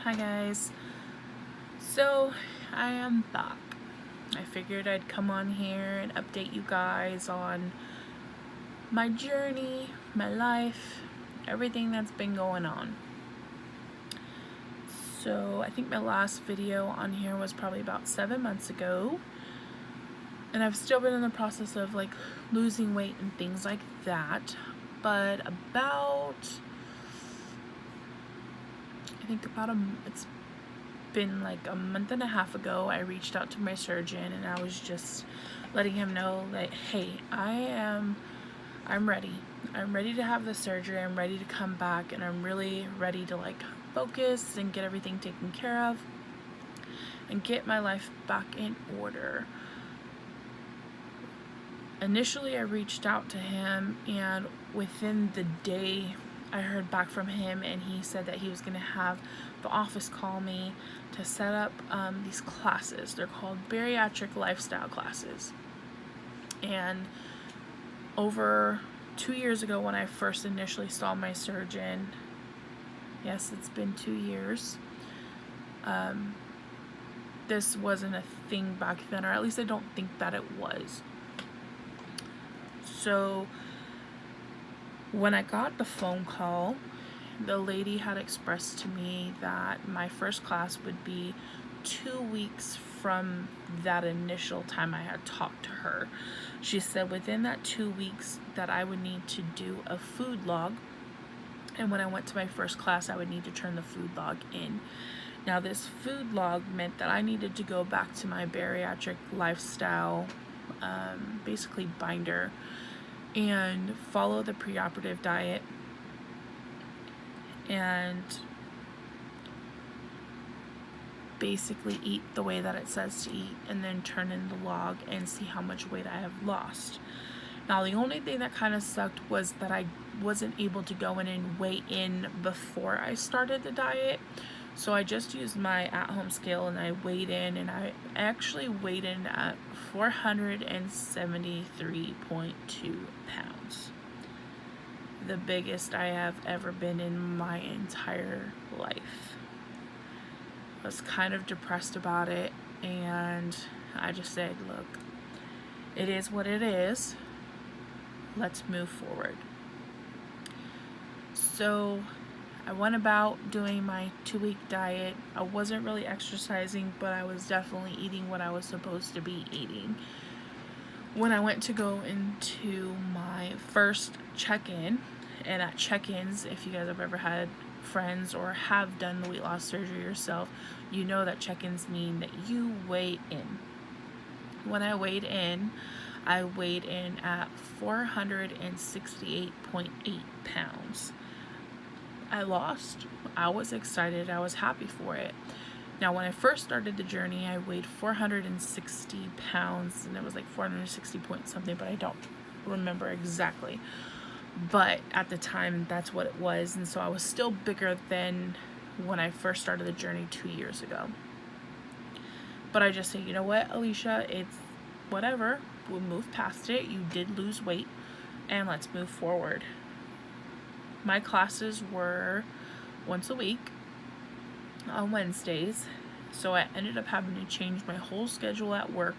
Hi guys. So I am back. I figured I'd come on here and update you guys on my journey, my life, everything that's been going on. So I think my last video on here was probably about 7 months ago, and I've still been in the process of like losing weight and things like that, but it's been like a month and a half ago, I reached out to my surgeon and I was just letting him know that, hey, I'm ready. I'm ready to have the surgery. I'm ready to come back, and I'm really ready to like focus and get everything taken care of and get my life back in order. Initially, I reached out to him, and within the day I heard back from him, and he said that he was going to have the office call me to set up these classes. They're called bariatric lifestyle classes. And over 2 years ago, when I first initially saw my surgeon, yes, it's been 2 years, this wasn't a thing back then, or at least I don't think that it was. So when I got the phone call, the lady had expressed to me that my first class would be 2 weeks from that initial time I had talked to her. She said within that 2 weeks that I would need to do a food log, and when I went to my first class I would need to turn the food log in. Now this food log meant that I needed to go back to my bariatric lifestyle, basically binder, and follow the preoperative diet and basically eat the way that it says to eat, and then turn in the log and see how much weight I have lost. Now the only thing that kind of sucked was that I wasn't able to go in and weigh in before I started the diet. So I just used my at-home scale and I weighed in, and I actually weighed in at 473.2 pounds. The biggest I have ever been in my entire life. I was kind of depressed about it, and I just said, look, it is what it is. Let's move forward. So I went about doing my 2-week diet. I wasn't really exercising, but I was definitely eating what I was supposed to be eating. When I went to go into my first check-in, and at check-ins, if you guys have ever had friends or have done the weight loss surgery yourself, you know that check-ins mean that you weigh in. When I weighed in at 468.8 pounds. I lost. I was excited. I was happy for it. Now, when I first started the journey, I weighed 460 pounds, and it was like 460 point something, but I don't remember exactly. But at the time, that's what it was, and so I was still bigger than when I first started the journey 2 years ago. But I just say, you know what, Alicia, it's whatever. We'll move past it. You did lose weight, and let's move forward. My classes were once a week on Wednesdays, so I ended up having to change my whole schedule at work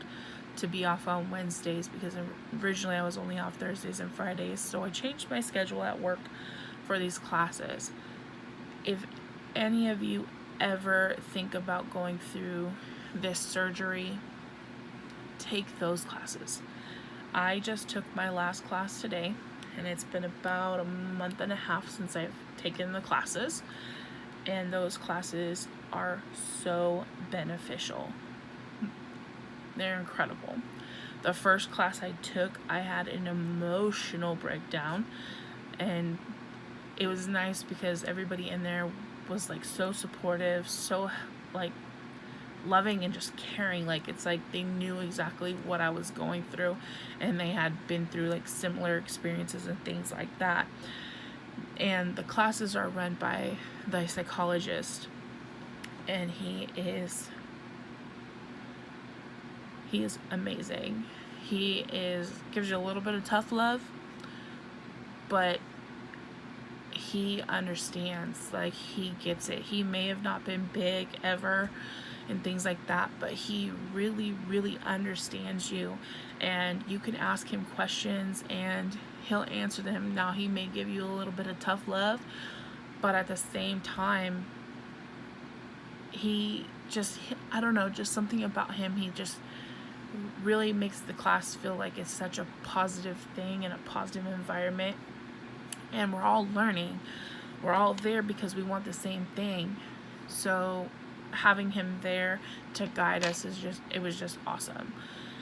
to be off on Wednesdays, because originally I was only off Thursdays and Fridays. So I changed my schedule at work for these classes. If any of you ever think about going through this surgery, take those classes. I just took my last class today, and it's been about a month and a half since I've taken the classes, and those classes are so beneficial. They're incredible. The first class I took, I had an emotional breakdown, and it was nice because everybody in there was like so supportive, so like loving and just caring. Like, it's like they knew exactly what I was going through, and they had been through like similar experiences and things like that. And the classes are run by the psychologist, and he is amazing. He gives you a little bit of tough love, but he understands, like he gets it. He may have not been big ever and things like that, but he really, really understands you, and you can ask him questions and he'll answer them. Now, he may give you a little bit of tough love, but at the same time, he just, I don't know, just something about him, he just really makes the class feel like it's such a positive thing and a positive environment, and we're all learning. We're all there because we want the same thing. So having him there to guide us it was just awesome.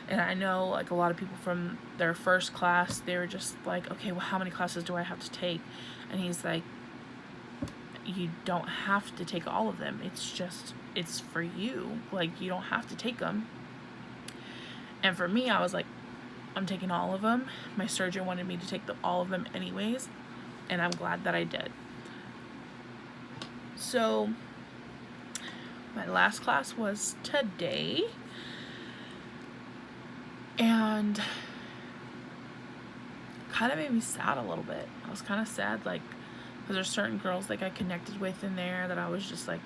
And I know, like, a lot of people from their first class, they were just like, okay, well, how many classes do I have to take? And he's like, you don't have to take all of them. It's for you. Like, you don't have to take them. And for me, I was like, I'm taking all of them. My surgeon wanted me to take all of them anyways, and I'm glad that I did. So my last class was today, and kind of made me sad a little bit. I was kind of sad, like, because there's certain girls like I connected with in there that I was just like,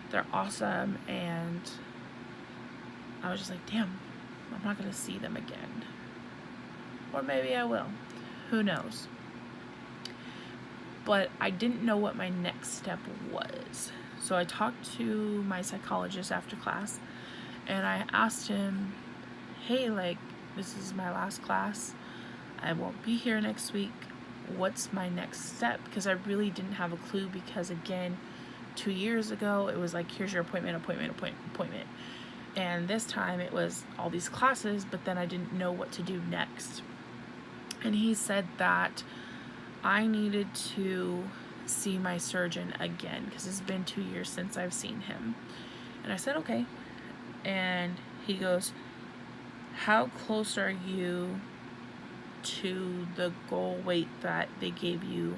they're awesome, and I was just like, damn, I'm not gonna see them again. Or maybe I will, who knows. But I didn't know what my next step was. So I talked to my psychologist after class, and I asked him, hey, like, this is my last class. I won't be here next week. What's my next step? Because I really didn't have a clue, because again, 2 years ago, it was like, here's your appointment. And this time it was all these classes, but then I didn't know what to do next. And he said that I needed to see my surgeon again, because it's been 2 years since I've seen him. And I said, okay. And he goes, how close are you to the goal weight that they gave you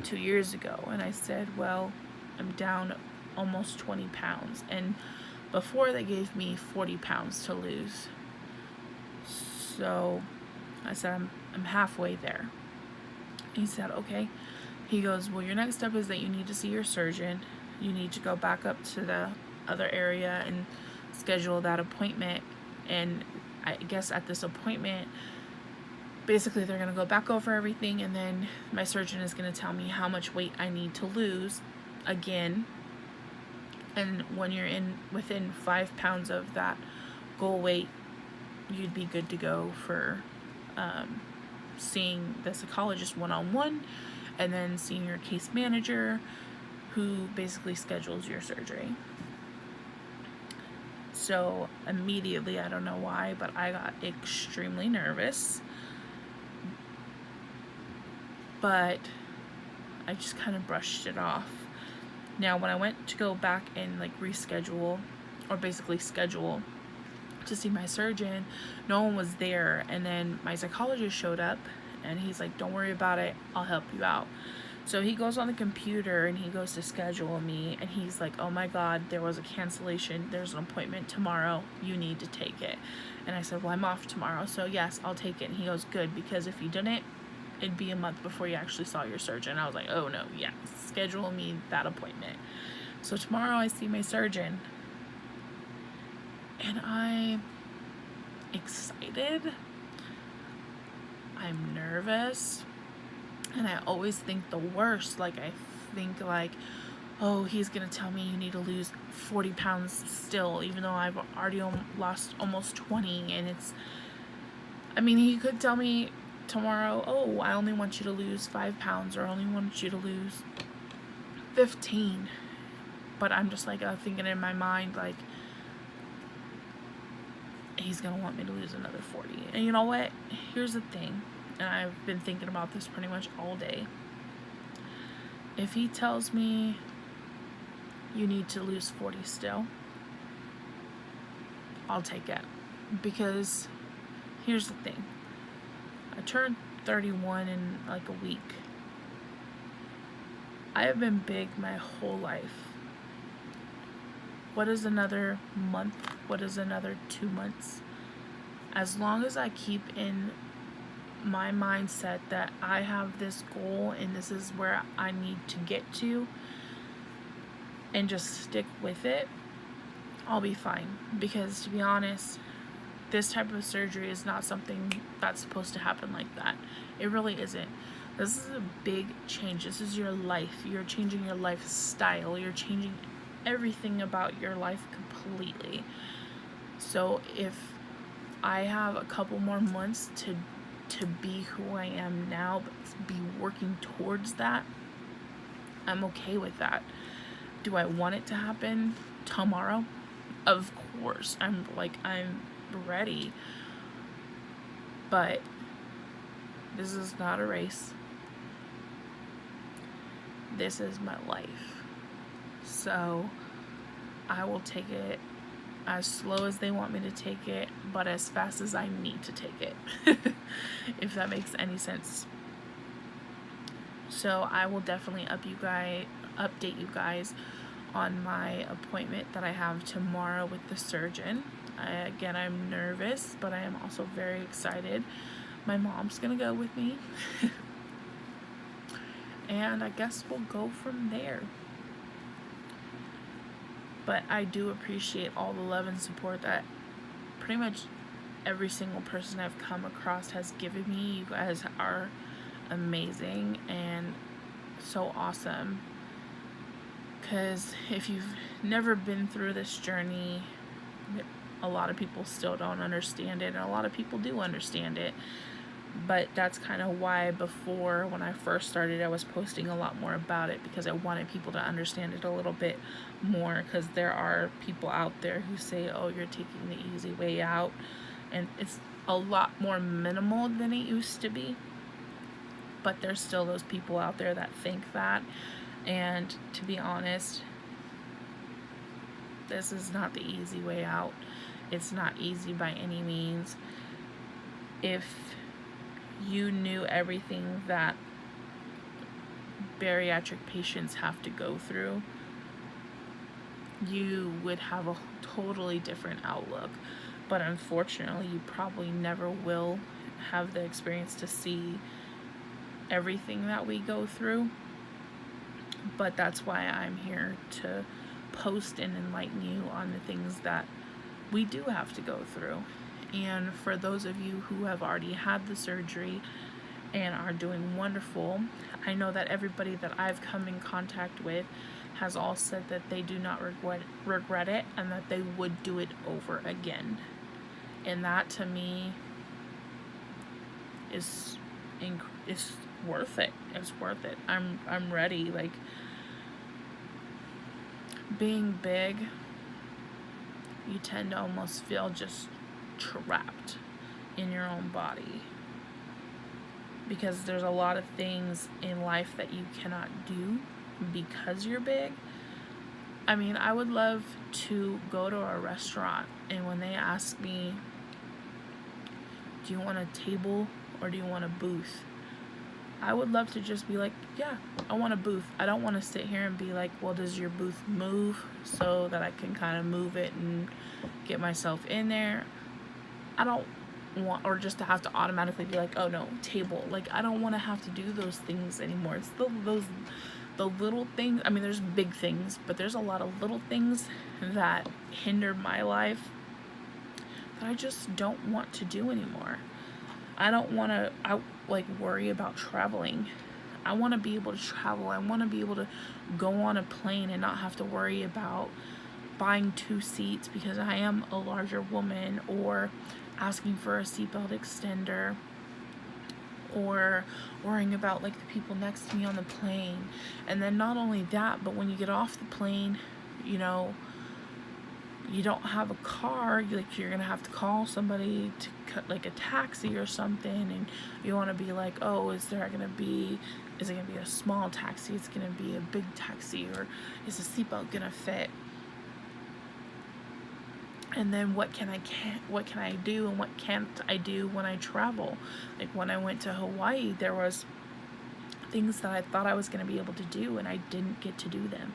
2 years ago? And I said, well, I'm down almost 20 pounds. And before, they gave me 40 pounds to lose. So I said, I'm halfway there. He said, okay. He goes, well, your next step is that you need to see your surgeon. You need to go back up to the other area and schedule that appointment. And I guess at this appointment, basically they're going to go back over everything, and then my surgeon is going to tell me how much weight I need to lose again. And when you're within 5 pounds of that goal weight, you'd be good to go for seeing the psychologist one-on-one, and then seeing your case manager, who basically schedules your surgery. So immediately, I don't know why, but I got extremely nervous. But I just kind of brushed it off. Now, when I went to go back and like reschedule, or basically schedule to see my surgeon, no one was there. And then my psychologist showed up, and he's like, don't worry about it, I'll help you out. So he goes on the computer and he goes to schedule me, and he's like, oh my God, there was a cancellation. There's an appointment tomorrow. You need to take it. And I said, well, I'm off tomorrow, so yes, I'll take it. And he goes, good, because if you didn't, it'd be a month before you actually saw your surgeon. I was like, oh no, yeah, schedule me that appointment. So tomorrow I see my surgeon, and I'm excited. I'm nervous. And I always think the worst. Like, I think like, oh, he's gonna tell me you need to lose 40 pounds still, even though I've already lost almost 20. And he could tell me tomorrow, oh, I only want you to lose 5 pounds, or I only want you to lose 15. But I'm just like thinking in my mind, like, he's gonna want me to lose another 40. And you know what? Here's the thing. And I've been thinking about this pretty much all day. If he tells me you need to lose 40 still, I'll take it. Because here's the thing. I turned 31 in like a week. I have been big my whole life. What is another month? What is another 2 months? As long as I keep in my mindset that I have this goal and this is where I need to get to, and just stick with it, I'll be fine. Because to be honest, this type of surgery is not something that's supposed to happen like that. It really isn't. This is a big change. This is your life. You're changing your lifestyle. You're changing everything about your life completely. So if I have a couple more months to be who I am now, but be working towards that, I'm okay with that. Do I want it to happen tomorrow? Of course. I'm ready. But this is not a race. This is my life. So I will take it as slow as they want me to take it, but as fast as I need to take it. If that makes any sense. So I will definitely update you guys on my appointment that I have tomorrow with the surgeon. Again, I'm nervous, but I am also very excited. My mom's gonna go with me. And I guess we'll go from there. But I do appreciate all the love and support that pretty much every single person I've come across has given me. You guys are amazing and so awesome. Because if you've never been through this journey, a lot of people still don't understand it, and a lot of people do understand it. But that's kind of why before, when I first started, I was posting a lot more about it, because I wanted people to understand it a little bit more, because there are people out there who say, oh, you're taking the easy way out, and it's a lot more minimal than it used to be. But there's still those people out there that think that, and to be honest, this is not the easy way out. It's not easy by any means. If you knew everything that bariatric patients have to go through, you would have a totally different outlook. But unfortunately, you probably never will have the experience to see everything that we go through. But that's why I'm here to post and enlighten you on the things that we do have to go through. And for those of you who have already had the surgery and are doing wonderful, I know that everybody that I've come in contact with has all said that they do not regret it, and that they would do it over again. And that to me is worth it. It's worth it. I'm ready. Like, being big, you tend to almost feel just trapped in your own body, because there's a lot of things in life that you cannot do because you're big. I mean, I would love to go to a restaurant, and when they ask me, do you want a table or do you want a booth, I would love to just be like, yeah, I want a booth. I don't want to sit here and be like, well, does your booth move, so that I can kind of move it and get myself in there. I don't want, or just to have to automatically be like, oh no, table. Like, I don't want to have to do those things anymore. It's the little things. I mean, there's big things, but there's a lot of little things that hinder my life that I just don't want to do anymore. I don't want to worry about traveling. I want to be able to travel. I want to be able to go on a plane and not have to worry about buying 2 seats because I am a larger woman, or asking for a seatbelt extender, or worrying about like the people next to me on the plane. And then not only that, but when you get off the plane, you know, you don't have a car, you're gonna have to call somebody to cut, like a taxi or something, and you want to be like, oh, is it gonna be a small taxi, it's gonna be a big taxi, or is the seatbelt gonna fit? And then what can I do and what can't I do when I travel? Like when I went to Hawaii, there was things that I thought I was going to be able to do, and I didn't get to do them.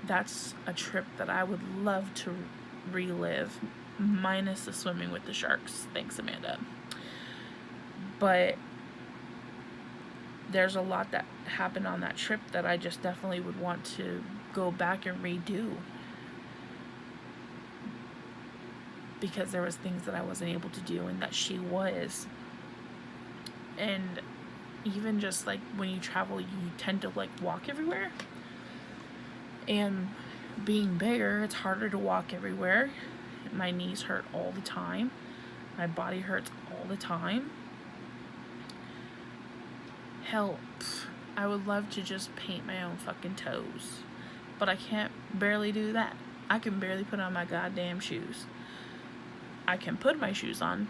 That's a trip that I would love to relive, minus the swimming with the sharks. Thanks, Amanda. But there's a lot that happened on that trip that I just definitely would want to go back and redo, because there was things that I wasn't able to do and that she was. And even just like when you travel, you tend to like walk everywhere, and being bigger, it's harder to walk everywhere. My knees hurt all the time, my body hurts all the time. Hell, I would love to just paint my own fucking toes, but I can't barely do that. I can barely put on my goddamn shoes. I can put my shoes on,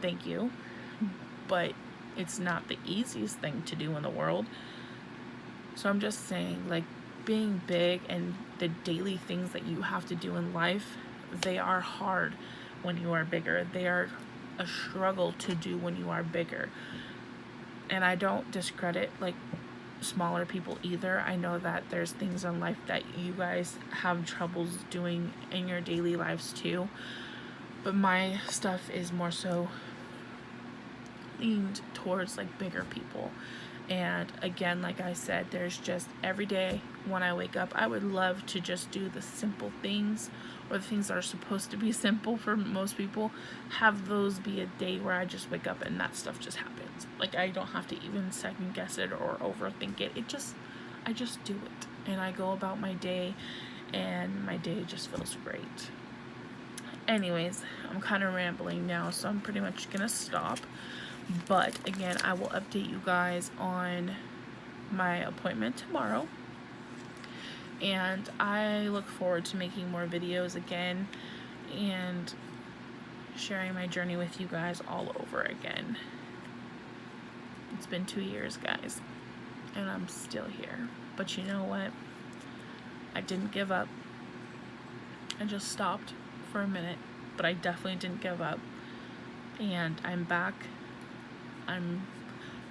thank you, but it's not the easiest thing to do in the world. So I'm just saying, like, being big and the daily things that you have to do in life, they are hard when you are bigger. They are a struggle to do when you are bigger. And I don't discredit like smaller people either. I know that there's things in life that you guys have troubles doing in your daily lives too, but my stuff is more so leaned towards like bigger people. And again, like I said, there's just every day when I wake up, I would love to just do the simple things, or the things that are supposed to be simple for most people, have those be a day where I just wake up and that stuff just happens. Like, I don't have to even second guess it or overthink it. I just do it, and I go about my day, and my day just feels great. Anyways, I'm kind of rambling now, so I'm pretty much gonna stop. But again, I will update you guys on my appointment tomorrow, and I look forward to making more videos again and sharing my journey with you guys all over again. It's been 2 years, guys, and I'm still here. But you know what? I didn't give up. I just stopped for a minute, but I definitely didn't give up. And I'm back.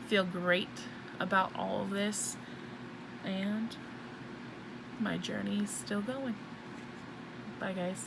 Feel great about all of this, and my journey is still going. Bye, guys.